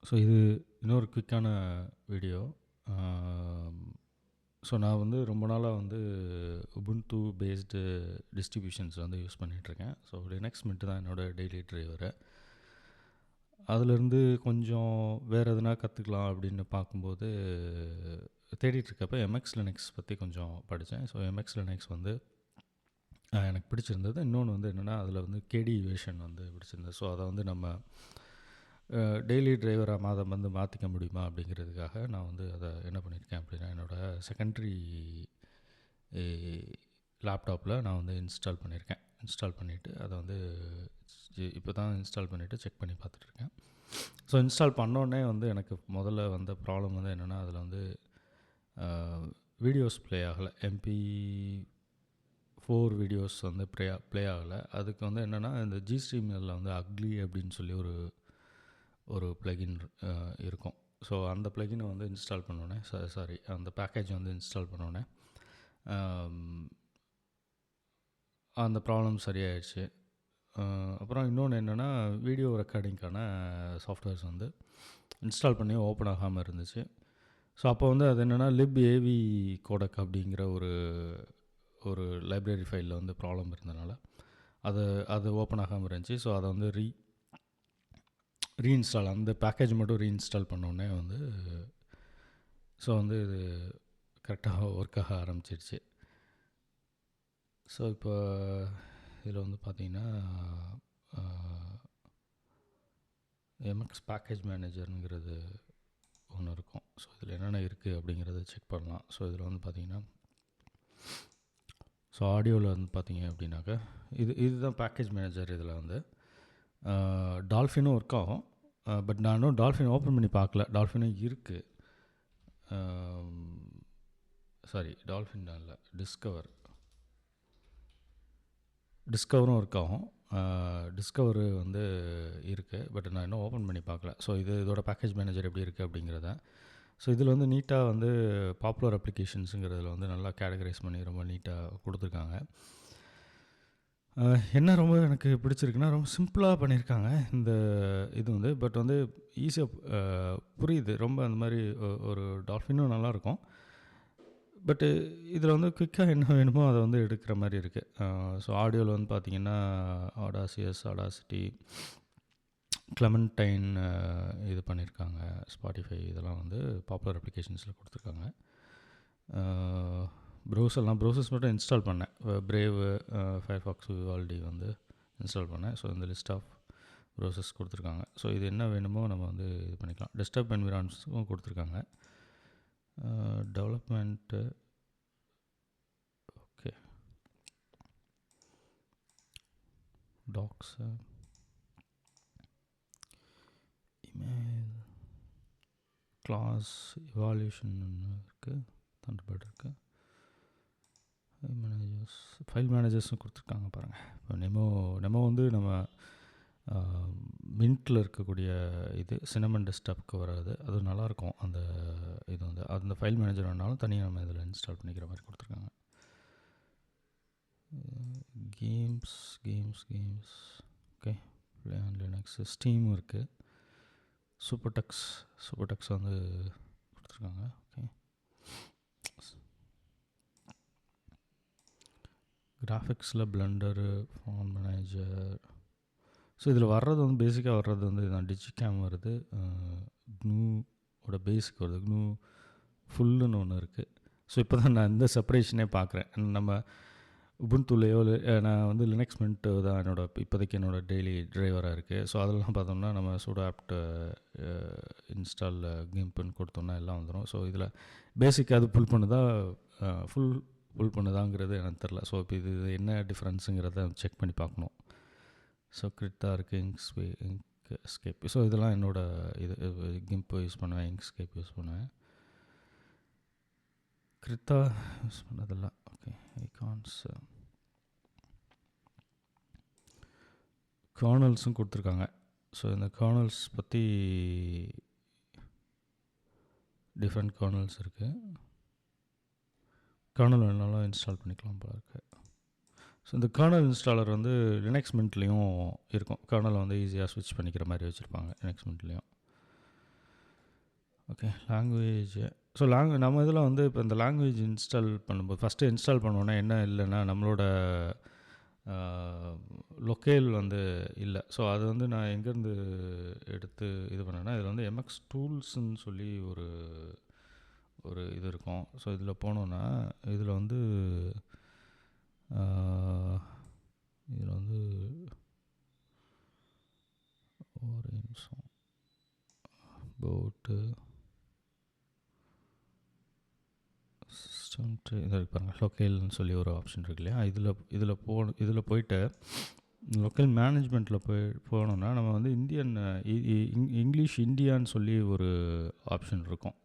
So இது இன்னொரு குயிக்கான video. So நான் வந்து ரொம்ப நாளாக வந்து உபுண்டு பேஸ்டு டிஸ்ட்ரிபியூஷன்ஸ் வந்து யூஸ் பண்ணிகிட்ருக்கேன். ஸோ லினக்ஸ் மின்ட் தான் என்னோடய டெய்லி ட்ரைவரு. அதிலேருந்து கொஞ்சம் வேறு எதுனா கற்றுக்கலாம் அப்படின்னு பார்க்கும்போது தேடிட்டுருக்கப்ப எம்எக்ஸ் லினக்ஸ் பற்றி கொஞ்சம் படித்தேன். ஸோ எம்எக்ஸ் லினக்ஸ் வந்து எனக்கு பிடிச்சிருந்தது. இன்னொன்று வந்து என்னென்னா அதில் வந்து கேடி வேர்ஷன் வந்து பிடிச்சிருந்தது. ஸோ அதை வந்து நம்ம டெய்லி டிரைவராக வந்து மாற்றிக்க முடியுமா அப்படிங்கிறதுக்காக நான் வந்து அதை என்ன பண்ணியிருக்கேன் அப்படின்னா என்னோடய செகண்ட்ரி லேப்டாப்பில் நான் வந்து இன்ஸ்டால் பண்ணியிருக்கேன். இன்ஸ்டால் பண்ணிவிட்டு அதை வந்து இப்போ தான் இன்ஸ்டால் பண்ணிவிட்டு செக் பண்ணி பார்த்துட்ருக்கேன். ஸோ இன்ஸ்டால் பண்ணோடனே வந்து எனக்கு முதல்ல வந்த ப்ராப்ளம் வந்து என்னென்னா அதில் வந்து வீடியோஸ் ப்ளே ஆகலை. MP4 வீடியோஸ் வந்து ப்ளே ஆகலை. அதுக்கு வந்து என்னென்னா இந்த ஜிஸ்ட்ரீமில் வந்து அக்லி அப்படின்னு சொல்லி ஒரு ப்ளகின் இருக்கும். ஸோ அந்த ப்ளகினை வந்து இன்ஸ்டால் பண்ணோன்னே அந்த பேக்கேஜ் வந்து இன்ஸ்டால் பண்ணோன்னே அந்த ப்ராப்ளம் சரியாயிடுச்சு. அப்புறம் இன்னொன்று என்னென்னா வீடியோ ரெக்கார்டிங்க்கான சாஃப்ட்வேர்ஸ் வந்து இன்ஸ்டால் பண்ணி ஓப்பன் ஆகாமல் இருந்துச்சு. ஸோ அப்போ வந்து அது என்னென்னா libAV கோடக் அப்படிங்கிற ஒரு லைப்ரரி ஃபைலில் வந்து ப்ராப்ளம் இருந்தனால அது ஓப்பன் ஆகாமல் இருந்துச்சு. ஸோ அதை வந்து ரீஇன்ஸ்டால் அந்த பேக்கேஜ் மட்டும் ரீஇன்ஸ்டால் பண்ணோடனே வந்து ஸோ வந்து இது கரெக்டாக ஒர்க் ஆக ஆரம்பிச்சிருச்சு. ஸோ இப்போ இதில் வந்து பார்த்திங்கன்னா எம்எக்ஸ் பேக்கேஜ் மேனேஜருங்கிறது ஒன்று இருக்கும். ஸோ இதில் என்னென்ன இருக்குது அப்படிங்கிறத செக் பண்ணலாம். ஸோ இதில் வந்து பார்த்திங்கன்னா ஸோ ஆடியோவில் வந்து பார்த்திங்க அப்படின்னாக்கா இதுதான் பேக்கேஜ் மேனேஜர். இதில் வந்து டால்ஃபினும் ஒர்க் ஆகும். பட் நான் இன்னும் டால்ஃபின் ஓப்பன் பண்ணி பார்க்கல. டால்ஃபினும் இருக்குது. டால்ஃபின் இல்லை, டிஸ்கவரும் ஒர்க் ஆகும். டிஸ்கவரு வந்து இருக்குது. பட் நான் இன்னும் ஓப்பன் பண்ணி பார்க்கல. ஸோ இதோட பேக்கேஜ் மேனேஜர் எப்படி இருக்குது அப்படிங்கிறத. ஸோ இதில் வந்து நீட்டாக வந்து பாப்புலர் அப்ளிகேஷன்ஸுங்கிறதுல வந்து நல்லா கேட்டகரைஸ் பண்ணி ரொம்ப நீட்டாக கொடுத்துருக்காங்க. என்ன ரொம்ப எனக்கு பிடிச்சிருக்குன்னா ரொம்ப சிம்பிளாக பண்ணியிருக்காங்க இந்த இது வந்து. பட் வந்து ஈஸியாக புரியுது. ரொம்ப அந்த மாதிரி ஒரு டால்ஃபினும் நல்லாயிருக்கும். பட்டு இதில் வந்து குயிக்காக என்ன வேணுமோ அதை வந்து எடுக்கிற மாதிரி இருக்குது. ஸோ ஆடியோவில் வந்து பார்த்திங்கன்னா ஆடாசிட்டி, கிளமெண்டைன் இது பண்ணியிருக்காங்க. ஸ்பாட்டிஃபை இதெல்லாம் வந்து பாப்புலர் அப்ளிகேஷன்ஸில் கொடுத்துருக்காங்க. ப்ரௌசர்ஸ் மட்டும் இன்ஸ்டால் பண்ணேன். பிரேவ், ஃபயர்ஃபாக்ஸ், விவால்டி வந்து இன்ஸ்டால் பண்ணேன். ஸோ இந்த லிஸ்ட் ஆஃப் ப்ரௌசர்ஸ் கொடுத்துருக்காங்க. ஸோ இது என்ன வேணுமோ நம்ம வந்து இது பண்ணிக்கலாம். டெஸ்க்டாப் என்விரான்மெண்ட்ஸும் கொடுத்துருக்காங்க. Development okay, docs, email, class, evolution இருக்குது, தண்டர்பர்ட் இருக்குது, ஃபைல் மேனேஜர்ஸும் கொடுத்துருக்காங்க பாருங்கள். இப்போ நெமோ வந்து நம்ம மின்ட்டில் இருக்கக்கூடிய இது சினமன் டெஸ்க்டாப்புக்கு வராது. அது நல்லாயிருக்கும். அந்த இது வந்து அந்த ஃபைல் மேனேஜர் வேணாலும் தனியாக நம்ம இதில் இன்ஸ்டால் பண்ணிக்கிற மாதிரி கொடுத்துருக்காங்க. Games okay, play on Linux, ஸ்டீமும் இருக்குது. சூப்பர்டெக்ஸ் வந்து கொடுத்துருக்காங்க. ஓகே, கிராஃபிக்ஸில் பிளெண்டரு, ஃபான் மேனேஜர். ஸோ இதில் வர்றது வந்து பேசிக்காக வர்றது வந்து இதுதான். டிஜிகேம் வருது, க்னூவோட பேசிக் வருது, க்னூ ஃபுல்லுன்னு ஒன்று இருக்குது. ஸோ இப்போ தான் நான் இந்த செப்பரேஷனே பார்க்குறேன். நம்ம உபுண்டுலேயோ நான் வந்து லினக்ஸ் மின்ட் தான் இப்போதைக்கு என்னோடய டெய்லி டிரைவராக இருக்குது. ஸோ அதெல்லாம் பார்த்தோம்னா நம்ம சூடோ ஆப்ட் இன்ஸ்டால் கிம்பின்னு கொடுத்தோம்னா எல்லாம் வந்துடும். ஸோ இதில் பேசிக்காக அது புல் பண்ணுதாங்கிறது எனக்கு தெரில. ஸோ இப்போ இது என்ன டிஃப்ரென்ஸுங்கிறத செக் பண்ணி பார்க்கணும். ஸோ கிரித்தா இருக்குது, இங்க்ஸ்கேப். ஸோ இதெல்லாம் என்னோடய இது கிம்ப் யூஸ் பண்ணுவேன், இங்க்ஸ்கேப் யூஸ் பண்ணுவேன். கிரித்தா யூஸ் பண்ணதில்ல. ஓகே, ஐகான்ஸ், கர்னல்ஸும் கொடுத்துருக்காங்க. ஸோ இந்த கர்னல்ஸ் பற்றி டிஃப்ரெண்ட் கர்னல்ஸ் இருக்குது. கர்னல் வேணாலும் இன்ஸ்டால் பண்ணிக்கலாம் போல இருக்குது. ஸோ இந்த கர்னல் இன்ஸ்டாலர் வந்து லினக்ஸ் மின்ட்லேயும் இருக்கும். கர்னலை வந்து ஈஸியாக ஸ்விட்ச் பண்ணிக்கிற மாதிரி வச்சுருப்பாங்க லினக்ஸ் மின்ட்லேயும். ஓகே. லாங்குவேஜ். ஸோ நம்ம இதில் வந்து இப்போ இந்த லாங்குவேஜ் இன்ஸ்டால் பண்ணும்போது ஃபஸ்ட்டு இன்ஸ்டால் பண்ணோன்னா என்ன இல்லைன்னா நம்மளோட லொக்கேல் வந்து இல்லை. ஸோ அது வந்து நான் எங்கேருந்து எடுத்து இது பண்ணேன்னா, இதில் வந்து எம்எக்ஸ் டூல்ஸ்ன்னு சொல்லி ஒரு ஒரு இது இருக்கும். ஸோ இதில் போனோன்னா இதில் வந்து இதில் வந்து ஒரு நிமிஷம் போட்டு சிஸ்டம் இதை இருக்கு பாருங்கள், லொக்கேல்னு சொல்லி ஒரு ஆப்ஷன் இருக்கு இல்லையா. இதில் போயிட்டு லொக்கல் மேனேஜ்மெண்ட்டில் போனோன்னா நம்ம வந்து இங்கிலீஷ் இந்தியான்னு சொல்லி ஒரு ஆப்ஷன் இருக்கும்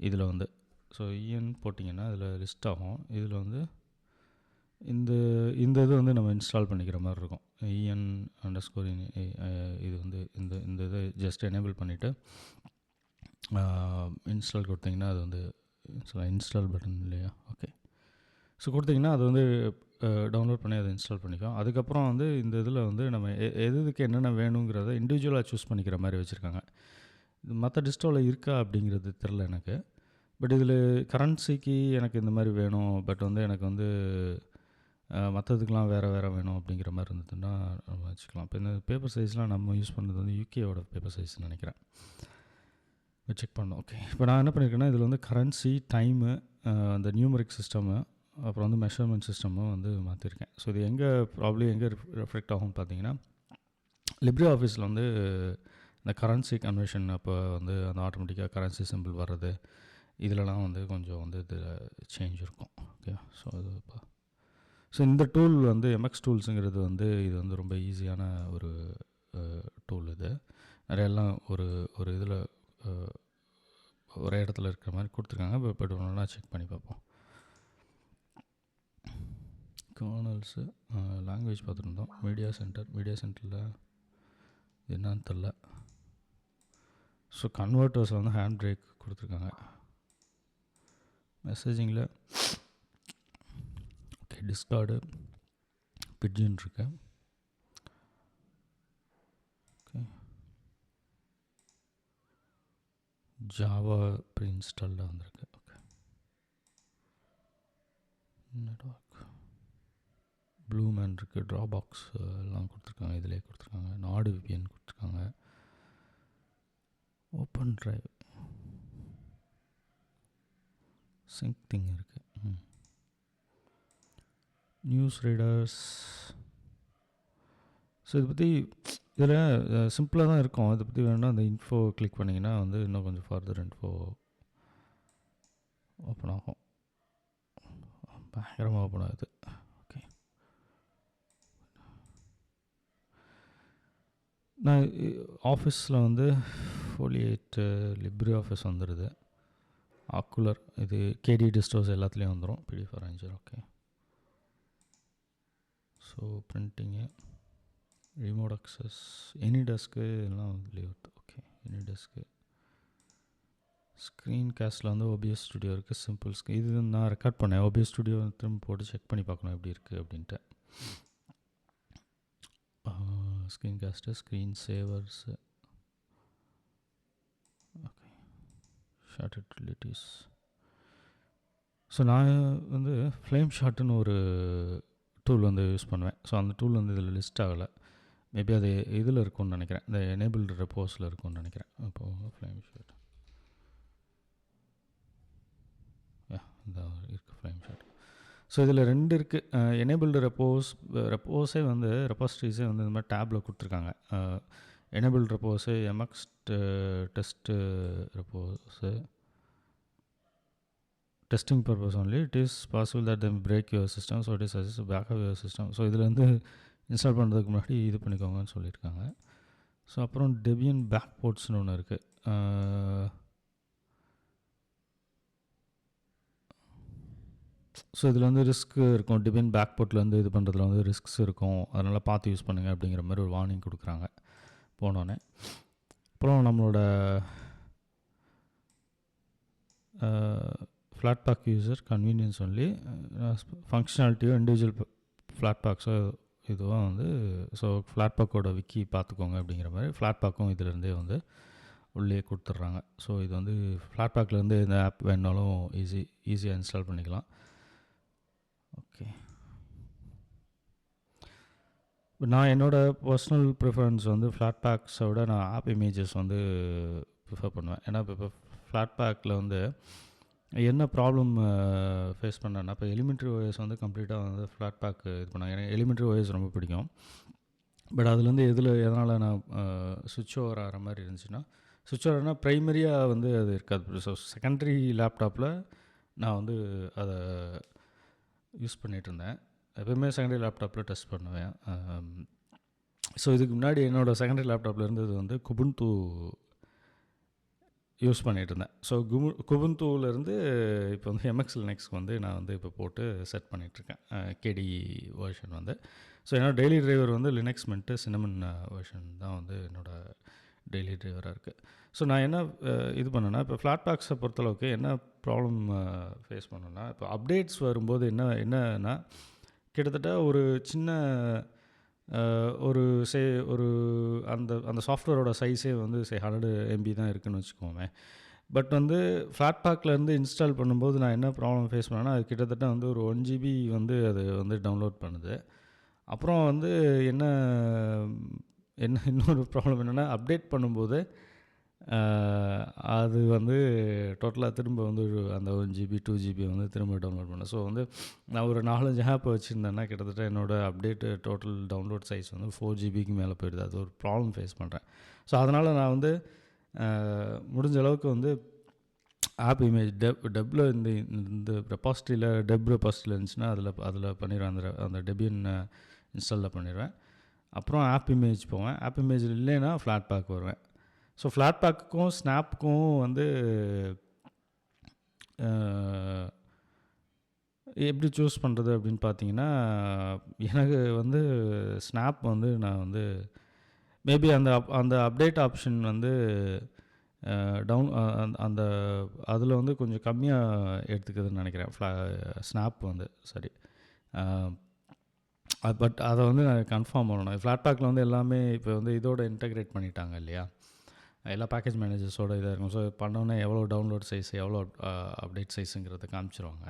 இதில் வந்து. ஸோ இஎன் போட்டிங்கன்னா இதில் லிஸ்ட் ஆகும். இதில் வந்து இந்த இது வந்து நம்ம இன்ஸ்டால் பண்ணிக்கிற மாதிரி இருக்கும். இஎன் _ இது வந்து இந்த இதை ஜஸ்ட் எனேபிள் பண்ணிவிட்டு இன்ஸ்டால் கொடுத்தீங்கன்னா அது வந்து இன்ஸ்டால் பட்டன் இல்லையா. ஓகே. ஸோ கொடுத்தீங்கன்னா அது வந்து டவுன்லோட் பண்ணி அதை இன்ஸ்டால் பண்ணிக்கும். அதுக்கப்புறம் வந்து இந்த இதில் வந்து நம்ம எதுக்கு என்னென்ன வேணுங்கிறத இண்டிவிஜுவலாக சூஸ் பண்ணிக்கிற மாதிரி வச்சுருக்காங்க. மற்ற டிஸ்டோவில் இருக்கா அப்படிங்கிறது தெரில எனக்கு. பட் இதில் கரன்சிக்கு எனக்கு இந்த மாதிரி வேணும், பட் வந்து எனக்கு வந்து மற்றதுக்கெலாம் வேறு வேணும் அப்படிங்கிற மாதிரி இருந்ததுன்னா நம்ம வச்சுக்கலாம். இப்போ இந்த பேப்பர் சைஸ்லாம் நம்ம யூஸ் பண்ணுறது வந்து யூகேவோட பேப்பர் சைஸ்ன்னு நினைக்கிறேன். செக் பண்ணோம். ஓகே. இப்போ நான் என்ன பண்ணியிருக்கேன்னா இதில் வந்து கரன்சி, டைமு, அந்த நியூமரிக் சிஸ்டமு, அப்புறம் வந்து மெஷர்மெண்ட் சிஸ்டமும் வந்து மாற்றிருக்கேன். ஸோ இது எங்கே ரெஃப்ளெக்ட் ஆகும்னு பார்த்தீங்கன்னா, லிப்ரே ஆஃபீஸில் வந்து இந்த கரன்சி கன்வர்ஷன் அப்போ வந்து அந்த ஆட்டோமேட்டிக்காக கரன்சி சிம்பிள் வர்றது, இதிலலாம் வந்து கொஞ்சம் வந்து இது சேஞ்ச் இருக்கும். ஓகே. ஸோ இந்த டூல் வந்து எம்எக்ஸ் டூல்ஸுங்கிறது வந்து இது வந்து ரொம்ப ஈஸியான ஒரு டூல். இது நிறையெல்லாம் ஒரு இதில் ஒரே இடத்துல இருக்கிற மாதிரி கொடுத்துருக்காங்க. பட் ஒன்றா செக் பண்ணி பார்ப்போம். கர்னல்ஸு, லாங்குவேஜ் பார்த்துருந்தோம். மீடியா சென்டரில் என்னன்னு தெரில. ஸோ கன்வெர்ட்டர்ஸில் வந்து ஹேண்ட் பிரேக் கொடுத்துருக்காங்க. மெசேஜிங்கில் ஓகே, டிஸ்கார்டு, பிட்ஜின் இருக்கு. ஓகே. ஜாவா ப்ரீ இன்ஸ்டால்டாக வந்திருக்கு. ஓகே. நெட்வொர்க், ப்ளூமேன் இருக்குது, ட்ராபாக்ஸ் எல்லாம் கொடுத்துருக்காங்க. இதிலே கொடுத்துருக்காங்க. நாடு விபிஎன் கொடுத்துருக்காங்க. ஓப்பன் ட்ரைவ், சிங்க் திங் இருக்குது. News readers. ஸோ இதை பற்றி இதில் சிம்பிளாக தான் இருக்கும். இதை பற்றி வேணும்னா அந்த இன்ஃபோ கிளிக் பண்ணிங்கன்னா வந்து இன்னும் கொஞ்சம் ஃபர்தர் இன்ஃபோ ஓப்பன் ஆகும். பயங்கரமாக ஓப்பன் ஆகுது. ஓகே. நான் ஆஃபீஸில் வந்து ஃபோலியேட்டு, லிப்ரே ஆஃபீஸ் வந்துடுது. ஆக்குலர், இது கேடி டிஸ்டோஸ் எல்லாத்துலேயும் வந்துடும். PDF arranger. Okay. So printing, remote access, AnyDesk எல்லாம் இதுலேயே வருது. ஓகே. எனி டெஸ்க்கு, ஸ்க்ரீன் கேஸ்ட்டில் வந்து ஓபிஎஸ் ஸ்டுடியோ இருக்குது. சிம்பிள் இது நான் ரெக்கார்ட் பண்ணேன். ஓபிஎஸ் ஸ்டுடியோ திரும்ப போட்டு செக் பண்ணி பார்க்கணும் எப்படி இருக்குது அப்படின்ட்டு. Screen cast, screen savers, okay, short utilities. So நான் வந்து ஃப்ளேம் ஷாட்டுன்னு ஒரு டூல் வந்து யூஸ் பண்ணுவேன். ஸோ அந்த டூல் வந்து இதில் லிஸ்ட் ஆகலை. மேபி அது இதில் இருக்கும்னு நினைக்கிறேன், இந்த எனேபிள்டு ரெப்போஸில் இருக்கும்னு நினைக்கிறேன். இப்போது ஃப்ளேம் ஷாட் இந்த இருக்குது, ஃப்ளேம் ஷாட். ஸோ இதில் 2 இருக்குது. எனேபிள்டு ரெப்போஸே வந்து ரெப்பாசிட்டரிஸே வந்து இந்த மாதிரி டேப்பில் கொடுத்துருக்காங்க. Enabled repos, MX test repos, testing purpose only. It is possible that them break your system, so it is suggest backup your system. So இதில் வந்து இன்ஸ்டால் பண்ணுறதுக்கு முன்னாடி இது பண்ணிக்கோங்கன்னு சொல்லியிருக்காங்க. ஸோ அப்புறம் டெபியன் பேக் போர்ட்ஸ்னு ஒன்று இருக்குது. ஸோ இதில் வந்து ரிஸ்க் இருக்கும். டெபியன் பேக் போர்ட்டில் வந்து இது பண்ணுறதுல வந்து ரிஸ்க்ஸ் இருக்கும், அதனால் பார்த்து யூஸ் பண்ணுங்கள் அப்படிங்கிற மாதிரி ஒரு வார்னிங் கொடுக்குறாங்க போனோடனே. அப்புறம் நம்மளோட Flatpak user convenience only, ஃபங்க்ஷனாலிட்டியோ இண்டிவிஜுவல் ஃப்ளாட் பேக்ஸோ இதுவாக வந்து, ஸோ ஃப்ளாட் பேக்கோட விக்கி பார்த்துக்கோங்க அப்படிங்கிற மாதிரி ஃப்ளாட் பேக்கும் இதிலேருந்தே வந்து உள்ளே கொடுத்துட்றாங்க. ஸோ இது வந்து ஃப்ளாட்பேக்லேருந்து இந்த ஆப் வேணுனாலும் ஈஸியாக இன்ஸ்டால் பண்ணிக்கலாம். ஓகே, நான் என்னோடய பர்சனல் ப்ரிஃபரன்ஸ் வந்து ஃப்ளாட்பேக்ஸை விட நான் ஆப் இமேஜஸ் வந்து ப்ரிஃபர் பண்ணுவேன். ஏன்னா இப்போ ஃப்ளாட்பேக்கில் வந்து என்ன ப்ராப்ளம் ஃபேஸ் பண்ணேன்னா, இப்போ எலிமெண்ட்ரி ஓஎஸ் வந்து கம்ப்ளீட்டாக வந்து ஃப்ளாட்பேக் இது பண்ணாங்க. எனக்கு எலிமெண்ட்ரி ஓஎஸ் ரொம்ப பிடிக்கும். பட் அதுலேருந்து எதனால் நான் சுவிட்ச் ஓவர் ஆகிற மாதிரி இருந்துச்சுன்னா, சுவிட்ச் ஓவர்னா ப்ரைமரியாக வந்து அது இருக்காது. ஸோ செகண்டரி லேப்டாப்பில் நான் வந்து அதை யூஸ் பண்ணிகிட்ருந்தேன். எப்போயுமே செகண்டரி லேப்டாப்பில் டெஸ்ட் பண்ணுவேன். ஸோ இதுக்கு முன்னாடி என்னோடய செகண்டரி லேப்டாப்பில் இருந்தது வந்து குபுண்டு யூஸ் பண்ணிகிட்ருந்தேன். ஸோ குபுந்துலேருந்து இப்போ வந்து எம்எக்ஸ் லினக்ஸ்க்கு வந்து நான் வந்து இப்போ போட்டு செட் பண்ணிகிட்ருக்கேன். கேடி வெர்ஷன் வந்து. ஸோ என்னோடய டெய்லி டிரைவர் வந்து லினக்ஸ் மின்ட்டு சின்னமன் வெர்ஷன் தான் வந்து என்னோடய டெய்லி டிரைவராக இருக்குது. ஸோ நான் என்ன இது பண்ணேன்னா, இப்போ ஃப்ளாட்பேக்ஸை பொறுத்தளவுக்கு என்ன ப்ராப்ளம் ஃபேஸ் பண்ணேன்னா, இப்போ அப்டேட்ஸ் வரும்போது என்னன்னா கிட்டத்தட்ட ஒரு சின்ன ஒரு ஒரு அந்த சாஃப்ட்வேரோட சைஸே வந்து 100 MB தான் இருக்குதுன்னு வச்சுக்கோமே. பட் வந்து ஃப்ளாட்பேக்லேருந்து இன்ஸ்டால் பண்ணும்போது நான் என்ன ப்ராப்ளம் ஃபேஸ் பண்ணேன்னா, அது கிட்டத்தட்ட வந்து ஒரு 1 GB வந்து அது வந்து டவுன்லோட் பண்ணுது. அப்புறம் வந்து என்ன இன்னொரு ப்ராப்ளம் என்னென்னா, அப்டேட் பண்ணும்போது அது வந்து டோட்டலாக திரும்ப வந்து அந்த 1 GB 2 GB வந்து திரும்ப டவுன்லோட் பண்ணேன். ஸோ வந்து நான் ஒரு 4-5 ஆப் வச்சுருந்தேன்னா கிட்டத்தட்ட என்னோடய அப்டேட்டு டோட்டல் டவுன்லோட் சைஸ் வந்து 4 GBக்கு மேலே போயிடுது. அது ஒரு ப்ராப்ளம் ஃபேஸ் பண்ணுறேன். ஸோ அதனால் நான் வந்து முடிஞ்ச அளவுக்கு வந்து ஆப் இமேஜ் டெப்பில் இந்த ரெபாசிட்டரியில் ரெபாசிட்டரியில் இருந்துச்சுன்னா அதில் பண்ணிடுவேன். அந்த டெபியன் இன்ஸ்டாலில் பண்ணிடுவேன். அப்புறம் ஆப் இமேஜ் போவேன். ஆப் இமேஜ் இல்லைன்னா ஃப்ளாட்பேக் வருவேன். ஸோ ஃப்ளாட்பேக்குக்கும் ஸ்னாப்புக்கும் வந்து எப்படி சூஸ் பண்ணுறது அப்படின்னு பார்த்தீங்கன்னா, எனக்கு வந்து ஸ்னாப் வந்து நான் வந்து மேபி அந்த அப்டேட் ஆப்ஷன் வந்து அந்த அதில் வந்து கொஞ்சம் கம்மியாக எடுத்துக்குதுன்னு நினைக்கிறேன். ஸ்னாப் வந்து சரி. பட் அதை வந்து நான் கன்ஃபார்ம் பண்ணணும். ஃப்ளாட்பேக்கில் வந்து எல்லாமே இப்போ வந்து இதோட இன்டெகிரேட் பண்ணிட்டாங்க இல்லையா, எல்லா பேக்கேஜ் மேனேஜர்ஸோட இதாக இருக்கும். ஸோ பண்ணோன்னே எவ்வளோ டவுன்லோட் சைஸ் எவ்வளோ அப்டேட் சைஸுங்கிறத காமிச்சிருவாங்க.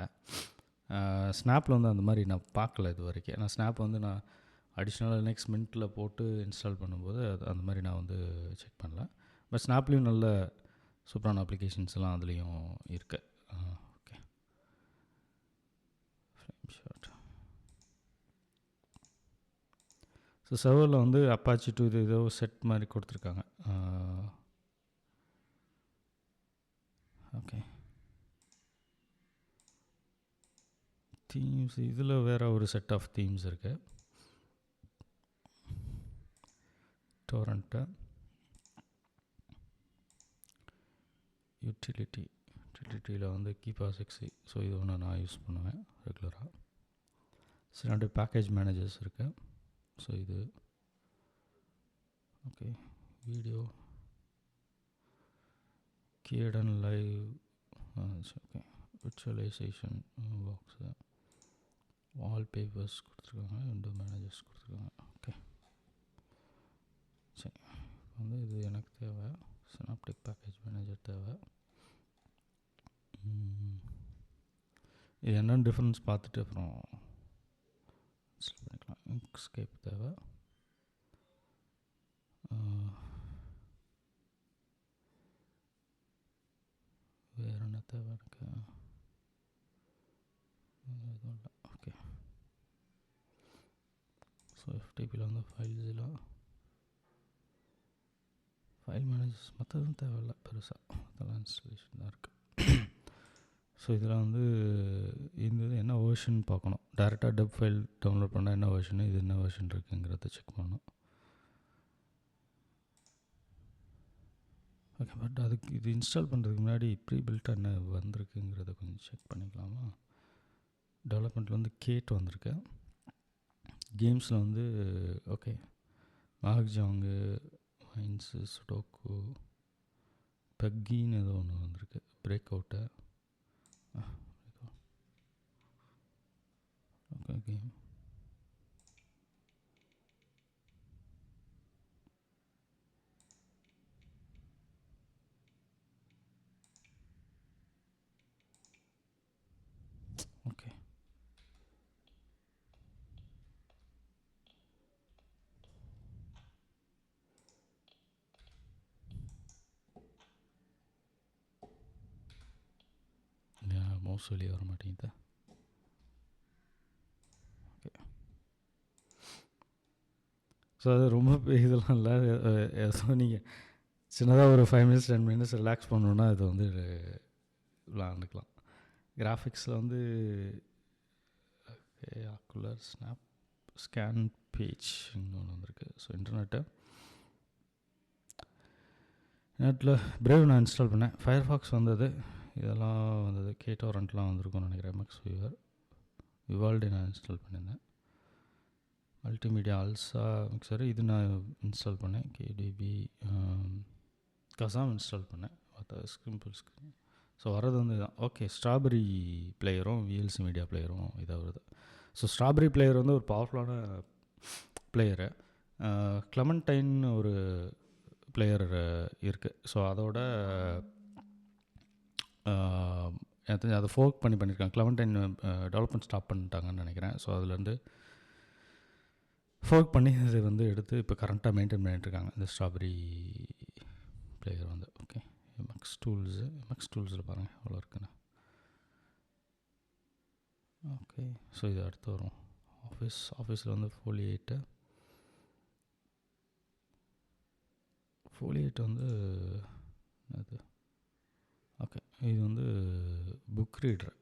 ஸ்னாப்பில் வந்து அந்த மாதிரி நான் பார்க்கல இது வரைக்கும். ஏன்னா ஸ்னாப் வந்து நான் அடிஷ்னலாக நெக்ஸ்ட் மினிட்டில் போட்டு இன்ஸ்டால் பண்ணும்போது அந்த மாதிரி நான் வந்து செக் பண்ணல. பட் ஸ்னாப்லேயும் நல்ல சூப்பரான அப்ளிகேஷன்ஸ் எல்லாம் அதுலேயும் இருக்குது. Okay, frame shot. ஸோ சர்வரில் வந்து அப்பாச்சி டு இது ஏதோ செட் மாதிரி கொடுத்துருக்காங்க. ஓகே, தீம்ஸ் இதில் வேறு ஒரு செட் ஆஃப் தீம்ஸ் இருக்குது. யூட்டிலிட்டியில் வந்து கீபாஸ் எக்ஸி. ஸோ இது ஒன்று நான் யூஸ் பண்ணுவேன் ரெகுலராக. சரி, 2 பேக்கேஜ் மேனேஜர்ஸ் இருக்குது. ஸோ இது okay, video Kdenlive okay, virtualisation box, wallpapers கொடுத்துருக்காங்க, விண்டோ மேனேஜர்ஸ் கொடுத்துருக்காங்க. ஓகே, சரி, வந்து இது எனக்கு தேவை. சினாப்டிக் பேக்கேஜ் மேனேஜர் தேவை. இது என்னென்னு டிஃப்ரென்ஸ் பார்த்துட்டு அப்புறம் இன்ஸ்டால் பண்ணிக்கலாம். இன்க்ஸ்கேப் தேவை. வேறு என்ன தேவை எனக்கு? எதுவும் இல்லை. ஓகே, ஸோ எஃப்டிபியில் வந்து ஃபைல் மேனேஜர்ஸ் மற்றதும் தேவையில்லை பெருசாக, அதெல்லாம் இன்ஸ்டாலேஷன் தான் இருக்குது. ஸோ இதில் வந்து இந்த இது என்ன வேர்ஷன் பார்க்கணும். டேரெக்டாக டெப் ஃபைல் டவுன்லோட் பண்ணால் என்ன வேர்ஷனு, இது என்ன வேர்ஷன் இருக்குங்கிறத செக் பண்ணணும். ஓகே, பட் அதுக்கு இது இன்ஸ்டால் பண்ணுறதுக்கு முன்னாடி ப்ரீ பில்ட் என்ன வந்திருக்குங்கிறத கொஞ்சம் செக் பண்ணிக்கலாமா. டெவலப்மெண்ட்டில் வந்து கேட் வந்திருக்கு. கேம்ஸில் வந்து ஓகே, மாக்ஜாங்கு, மைன்ஸு, சுடோக்கு, பெக்கின்னு ஏதோ ஒன்று வந்திருக்கு. Break out. Okay, game mouse வெளியே வர மாட்டேங்குது. ஓகே. ஸோ அது ரொம்ப இதெல்லாம் இல்லை. ஸோ நீங்கள் சின்னதாக ஒரு 5 மினிட்ஸ் 10 மினிட்ஸ் ரிலாக்ஸ் பண்ணணுன்னா இது வந்து விளாண்டுக்கலாம். கிராஃபிக்ஸில் வந்து ஆக்குலர் ஸ்னாப் ஸ்கேன் பேஜ் இன்னொன்று வந்திருக்கு. ஸோ நெட்டில் பிரேவ் நான் இன்ஸ்டால் பண்ணேன். ஃபயர்ஃபாக்ஸ் வந்தது, இதெல்லாம் வந்தது. கேட்டோரண்ட்லாம் வந்திருக்கும்னு நினைக்கிறேன். எம்எக்ஸ் வியூவர் விவால்டி நான் இன்ஸ்டால் பண்ணியிருந்தேன். மல்டிமீடியா அல்சா மிக்சரு இது நான் இன்ஸ்டால் பண்ணேன். கேடிபி கசாம் இன்ஸ்டால் பண்ணேன். Simple screen. ஸோ வர்றது வந்து இதுதான். ஓகே, ஸ்ட்ராபெரி பிளேயரும் விஎல்சி மீடியா பிளேயரும் இதாக வருது. ஸோ ஸ்ட்ராபெரி பிளேயர் வந்து ஒரு பவர்ஃபுல்லான பிளேயரு. கிளமண்டைன் ஒரு பிளேயர் இருக்குது. ஸோ அதோட எனக்கு தெரிஞ்சு அதை ஃபோர்க் பண்ணியிருக்காங்க. கிளமண்டைன் டெவலப்மெண்ட் ஸ்டாப் பண்ணிட்டாங்கன்னு நினைக்கிறேன். ஸோ அதுலேருந்து ஃபோர்க் பண்ணி இது வந்து எடுத்து இப்போ கரண்ட்டாக மெயின்டைன் பண்ணிகிட்ருக்காங்க இந்த ஸ்ட்ராபெரி பிளேயர் வந்து. ஓகே, எம்எக்ஸ் டூல்ஸில் பாருங்கள் எவ்வளோ இருக்குன்னு. ஓகே, ஸோ இது அடுத்து வரும். ஆஃபீஸில் வந்து ஃபோலியேட் வந்து அது ஓகே. இது வந்து புக் ரீடர்,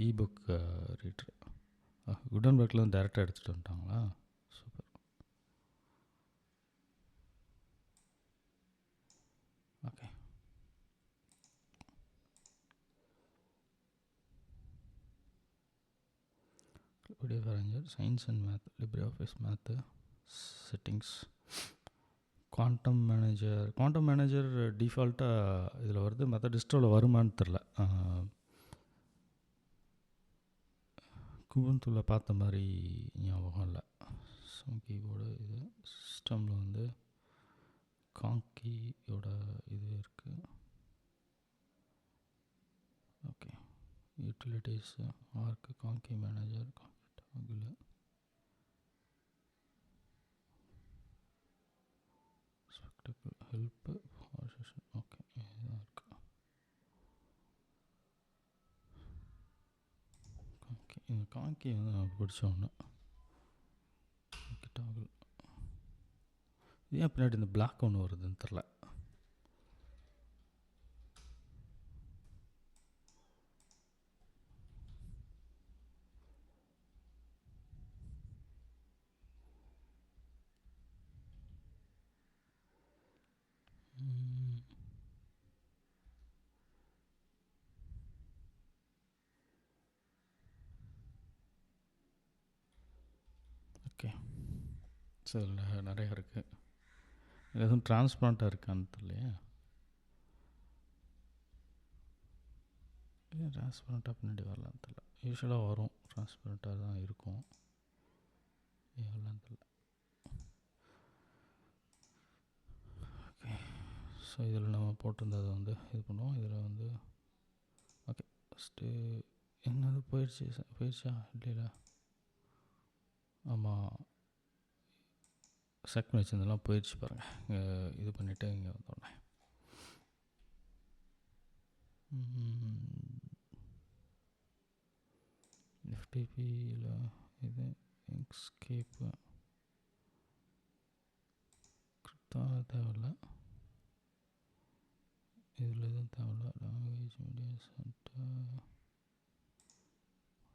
இபுக் ரீடர். குடன்பர்க்லேருந்து டேரெக்டாக எடுத்துகிட்டு வந்துட்டாங்களா? Super. Okay, video arranger, science and math, Libre office maths settings, quantum manager டிஃபால்ட்டாக இதில் வருது. மற்ற டிஸ்ட்ரோவில் வருமானு தெரில. குபுன்துவில் பார்த்த மாதிரி ஞாபகம் இல்லை. ஸோ கீபோர்டு இது சிஸ்டமில் வந்து காங்கியோட இது இருக்குது. ஓகே, யூட்டிலிட்டிஸு ஆர்க்கு காங்கி manager, காங்கி டாகுல், spectacle, help, session. Okay, இதுதான் இருக்குது. காங்கி, இந்த காங்கி வந்து எனக்கு பிடிச்ச ஒன்று. காங்கி டாகுல். ஏன் பின்னாடி இந்த பிளாக் ஒன்று வருதுன்னு தெரில. ஓகே, ஸோ இதில் நிறையா இருக்குது. எதுவும் டிரான்ஸ்பிளான்ட்டாக இருக்கான்னு தெரியலையே. ஏன் டிரான்ஸ்பரண்ட்டாக பின்னாடி வரலான்னு தெரில. யூஸ்வலாக வரும், டிரான்ஸ்பரண்ட்டாக தான் இருக்கும். வரலான்னு தெரில. ஓகே, ஸோ இதில் நம்ம போட்டிருந்ததை வந்து இது பண்ணுவோம். இதில் வந்து ஓகே, ஃபஸ்ட்டு என்னது போயிடுச்சா இல்லையா? ஆமாம், செக் பண்ணி வச்சிருந்தெல்லாம் போயிடுச்சு பாருங்கள். இது பண்ணிவிட்டு இங்கே வந்தோடனே எஃப்டிபியில் இது எக்ஸ்கேப்பு தான் தேவையில்ல. இதில் எதுவும் தேவையில்ல. லாங்குவேஜ் மீடியா சென்டர்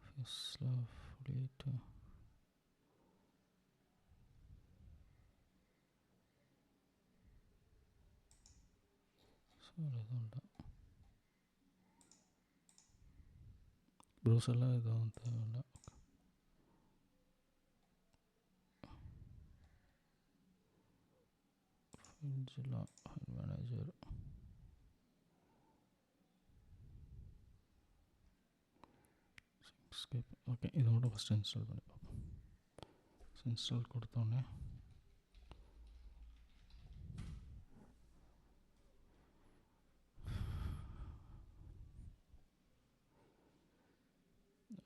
ஃபெஸ்லாம் ஃபுல்லிட்டு ஸோ எதுவும் இல்லை. ப்ரௌசர்லாம் எதுவும் தேவையில்லை. ஃபைல்ஸ்லாம் மேனேஜர் ஸ்கேப். ஓகே, இதை மட்டும் ஃபஸ்ட்டு இன்ஸ்டால் பண்ணி பார்ப்போம். இன்ஸ்டால் கொடுத்தோன்னே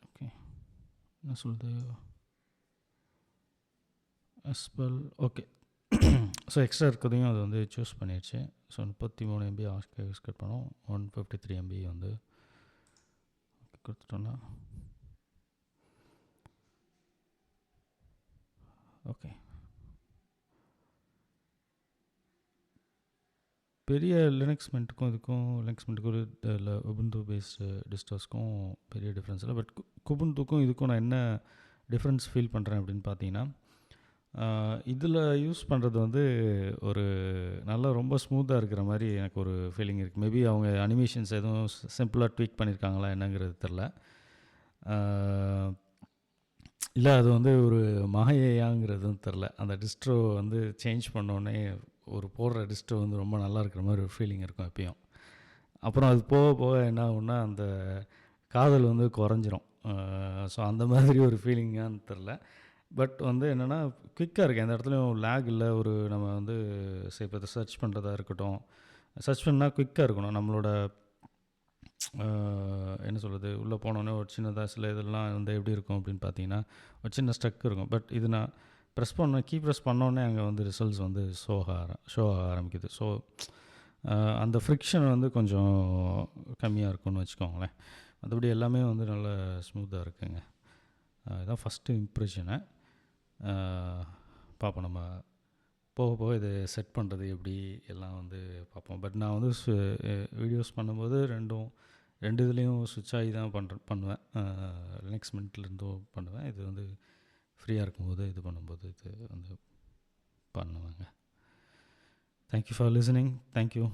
ஓகே என்ன சொல்லுது எஸ்பெல். ஓகே, ஸோ எக்ஸ்ட்ரா இருக்கிறதையும் அது வந்து சூஸ் பண்ணிடுச்சு. ஸோ 33 MB யூஸ் கட் பண்ணோம். 153 MB வந்து கொடுத்துட்டோன்னா ஓகே. பெரிய லினக்ஸ் மின்ட்டுக்கும் லினக்ஸ் மின்ட்டுக்கும் இல்லை உபுண்டு பேஸ்டு டிஸ்டோஸ்க்கும் பெரிய டிஃப்ரென்ஸ் இல்லை. பட் குபுண்டுக்கும் இதுக்கும் நான் என்ன டிஃப்ரென்ஸ் ஃபீல் பண்ணுறேன் அப்படின்னு பார்த்தீங்கன்னா, இதில் யூஸ் பண்ணுறது வந்து ஒரு நல்லா ரொம்ப ஸ்மூத்தாக இருக்கிற மாதிரி எனக்கு ஒரு ஃபீலிங் இருக்குது. மேபி அவங்க அனிமேஷன்ஸ் எதுவும் சிம்பிளாக ட்வீக் பண்ணியிருக்காங்களா என்னங்கிறது தெரில. இல்லை அது வந்து ஒரு மாயையாங்கிறதும் தெரில. அந்த டிஸ்ட்ரோ வந்து சேஞ்ச் பண்ணோடனே ஒரு போடுற டிஸ்ட்ரோ வந்து ரொம்ப நல்லா இருக்கிற மாதிரி ஒரு ஃபீலிங் இருக்கும் எப்பயும். அப்புறம் அது போக போக என்ன ஆகும்னா அந்த காதல் வந்து குறைஞ்சிரும். ஸோ அந்த மாதிரி ஒரு ஃபீலிங்கான்னு தெரில. பட் வந்து என்னென்னா குயிக்காக இருக்குது. எந்த இடத்துலையும் லேக் இல்லை. ஒரு நம்ம வந்து இப்போ சர்ச் பண்ணுறதா இருக்கட்டும், சர்ச் பண்ணால் குயிக்காக இருக்கணும். நம்மளோட என்ன சொல்கிறது, உள்ளே போனோன்னே ஒரு சின்னதாக சில இதெல்லாம் வந்து எப்படி இருக்கும் அப்படின்னு பார்த்தீங்கன்னா ஒரு சின்ன ஸ்ட்ரக் இருக்கும். பட் இது நான் ப்ரெஸ் ப்ரெஸ் பண்ணோடனே அங்கே வந்து ரிசல்ட்ஸ் வந்து ஷோ ஆக ஆரம்பிக்குது. ஸோ அந்த ஃப்ரிக்ஷன் வந்து கொஞ்சம் கம்மியாக இருக்கும்னு வச்சுக்கோங்களேன். மற்றபடி எல்லாமே வந்து நல்லா ஸ்மூத்தாக இருக்குங்க. இதுதான் ஃபஸ்ட்டு இம்ப்ரெஷனை. பார்ப்போம் நம்ம போக போக இது செட் பண்ணுறது எப்படி எல்லாம் வந்து பார்ப்போம். பட் நான் வந்து வீடியோஸ் பண்ணும்போது ரெண்டு இதுலேயும் சுவிட்ச் ஆகி தான் பண்ணுவேன். லினக்ஸ் மின்ட்லேருந்தும் பண்ணுவேன். இது வந்து ஃப்ரீயாக இருக்கும்போது இது பண்ணும்போது இது வந்து பண்ணுவேங்க. Thank you for listening. தேங்க்யூ.